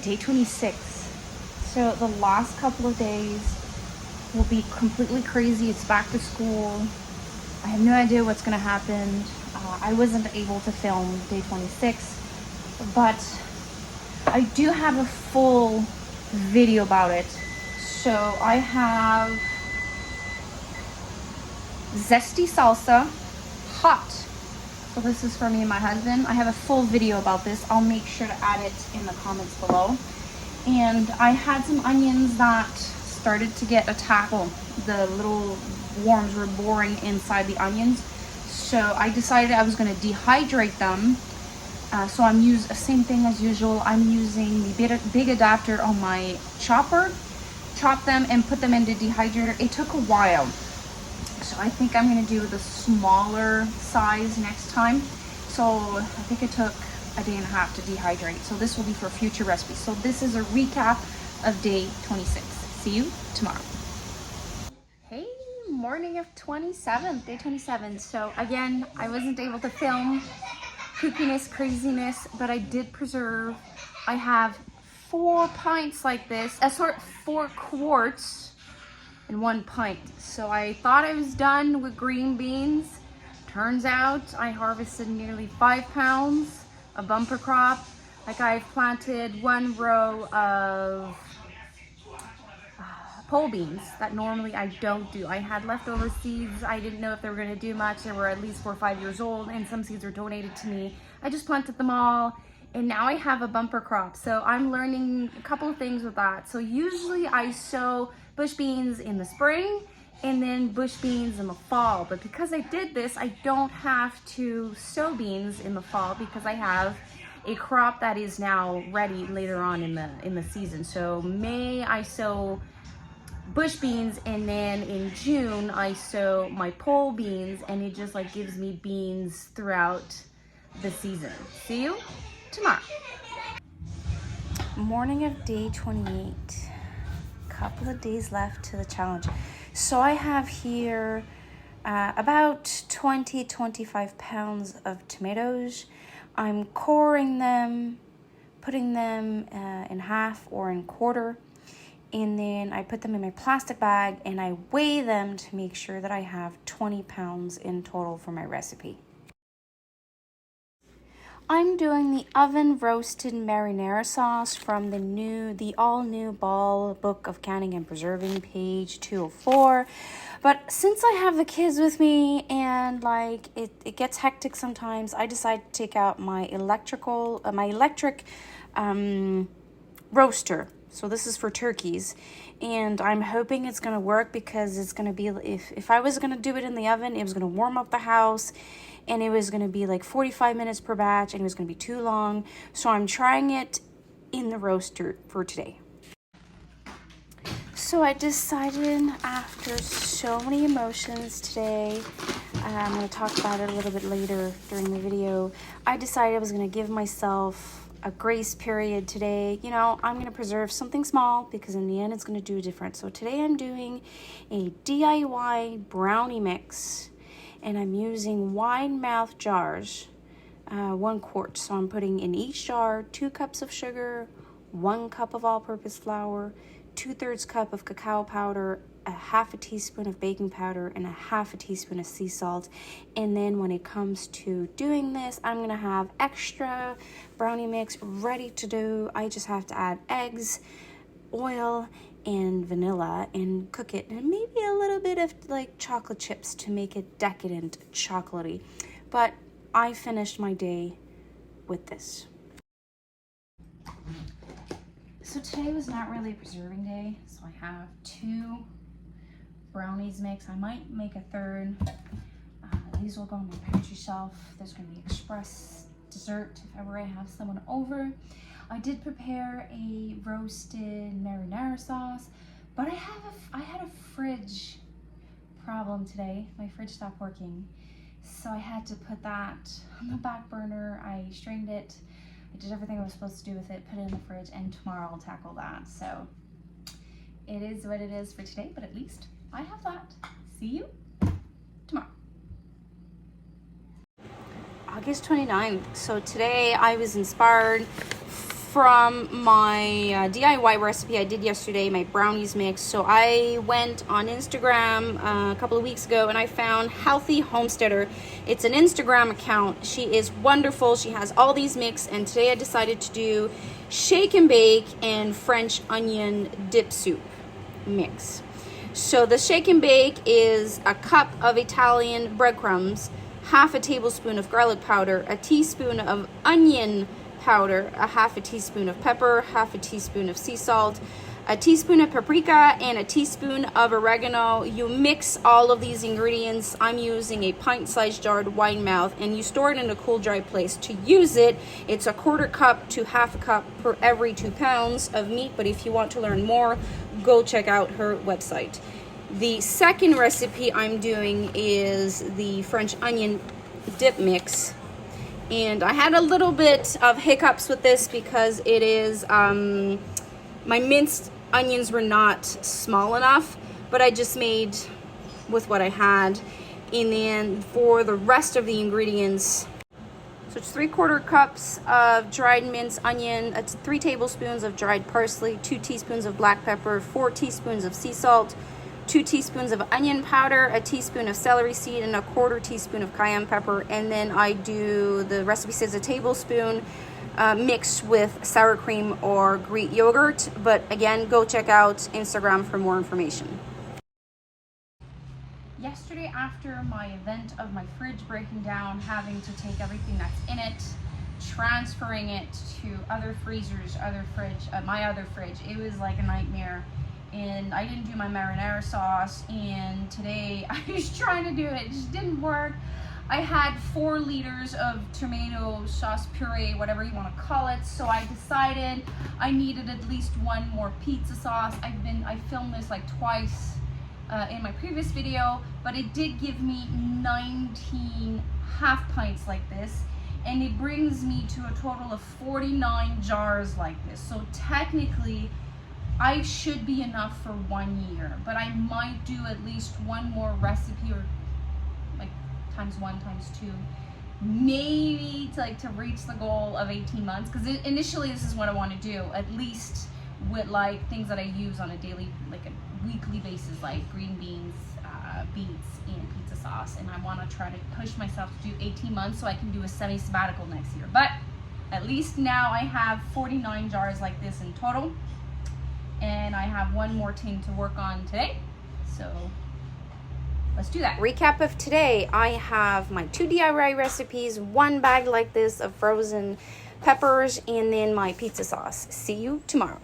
day 26. So the last couple of days will be completely crazy. It's back to school. I have no idea what's gonna happen. I wasn't able to film day 26, but I do have a full video about it. So I have zesty salsa, hot. So this is for me and my husband. I have a full video about this. I'll make sure to add it in the comments below. And I had some onions that started to get attacked. Well, the little worms were boring inside the onions. So I decided I was gonna dehydrate them. So I'm using the same thing as usual. I'm using the big adapter on my chopper. Chop them and put them into dehydrator. It took a while. So I think I'm gonna do the smaller size next time. So I think it took a day and a half to dehydrate. So this will be for future recipes. So this is a recap of day 26. See you tomorrow. Hey, morning of 27th, day 27. So again, I wasn't able to film kookiness, craziness, but I did preserve. I have 4 pints like this, 4 quarts in 1 pint. So I thought I was done with green beans. Turns out I harvested nearly 5 pounds, a bumper crop. Like I've planted 1 row of pole beans that normally I don't do. I had leftover seeds. I didn't know if they were going to do much. They were at least 4 or 5 years old, and some seeds were donated to me. I just planted them all, and now I have a bumper crop. So I'm learning a couple of things with that. So usually I sow bush beans in the spring and then bush beans in the fall. But because I did this, I don't have to sow beans in the fall because I have a crop that is now ready later on in the season. So May I sow bush beans, and then in June I sow my pole beans, and it just like gives me beans throughout the season. See you tomorrow. Morning of day 28. Couple of days left to the challenge. So I have here about 20-25 pounds of tomatoes. I'm coring them, putting them in half or in quarter, and then I put them in my plastic bag and I weigh them to make sure that I have 20 pounds in total for my recipe. I'm doing the oven roasted marinara sauce from the all new Ball Book of Canning and Preserving, page 204. But since I have the kids with me and like it gets hectic sometimes, I decide to take out my electric roaster. So this is for turkeys, and I'm hoping it's gonna work because it's gonna be, if I was gonna do it in the oven, it was gonna warm up the house, and it was gonna be like 45 minutes per batch, and it was gonna be too long. So I'm trying it in the roaster for today. So I decided, after so many emotions today, I'm gonna talk about it a little bit later during the video, I decided I was gonna give myself a grace period today. You know, I'm going to preserve something small because in the end it's going to do different. So today I'm doing a DIY brownie mix, and I'm using wide mouth jars, 1 quart. So I'm putting in each jar 2 cups of sugar, 1 cup of all-purpose flour, 2/3 cup of cacao powder, a 1/2 teaspoon of baking powder, and a 1/2 teaspoon of sea salt. And then when it comes to doing this, I'm gonna have extra brownie mix ready to do. I just have to add eggs, oil, and vanilla and cook it, and maybe a little bit of like chocolate chips to make it decadent, chocolatey. But I finished my day with this. So today was not really a preserving day, so I have 2 brownies mix. I might make a 3rd. These will go on my pantry shelf. There's going to be express dessert if ever I have someone over. I did prepare a roasted marinara sauce, but I had a fridge problem today. My fridge stopped working, so I had to put that on the back burner. I strained it. I did everything I was supposed to do with it, put it in the fridge, and tomorrow I'll tackle that. So it is what it is for today, but at least I have that. See you tomorrow. August 29th. So today I was inspired from my DIY recipe I did yesterday, my brownies mix. So I went on Instagram a couple of weeks ago and I found Healthy Homesteader. It's an Instagram account. She is wonderful. She has all these mix, and today I decided to do shake and bake and French onion dip soup mix. So the shake and bake is a cup of Italian breadcrumbs, half a tablespoon of garlic powder, a teaspoon of onion powder, a half a teaspoon of pepper, half a teaspoon of sea salt, a teaspoon of paprika, and a teaspoon of oregano. You mix all of these ingredients. I'm using a pint-sized jarred wine mouth, and you store it in a cool, dry place. To use it, it's a 1/4 cup to half a cup per every 2 pounds of meat, but if you want to learn more, go check out her website. The second recipe I'm doing is the French onion dip mix. And I had a little bit of hiccups with this because it is, my minced onions were not small enough, but I just made with what I had. And then for the rest of the ingredients, so it's 3/4 cups of dried minced onion, 3 tablespoons of dried parsley, 2 teaspoons of black pepper, 4 teaspoons of sea salt, 2 teaspoons of onion powder, a teaspoon of celery seed, and a 1/4 teaspoon of cayenne pepper. And then I do, the recipe says a tablespoon mixed with sour cream or Greek yogurt. But again, go check out Instagram for more information. Yesterday, after my event of my fridge breaking down, having to take everything that's in it, transferring it to other freezers, my other fridge, it was like a nightmare. And I didn't do my marinara sauce, and today I was trying to do it, it just didn't work. I had 4 liters of tomato sauce puree, whatever you want to call it, so I decided I needed at least 1 more pizza sauce. I filmed this like twice in my previous video, but it did give me 19 half pints like this, and it brings me to a total of 49 jars like this. So technically I should be enough for 1 year, but I might do at least 1 more recipe, or like ×1, ×2, maybe to reach the goal of 18 months. Because initially this is what I want to do, at least with like things that I use on a daily, like a weekly basis, like green beans, beets, and pizza sauce. And I want to try to push myself to do 18 months so I can do a semi-sabbatical next year. But at least now I have 49 jars like this in total. And I have 1 more thing to work on today, so let's do that. Recap of today, I have my 2 DIY recipes, 1 bag like this of frozen peppers, and then my pizza sauce. See you tomorrow.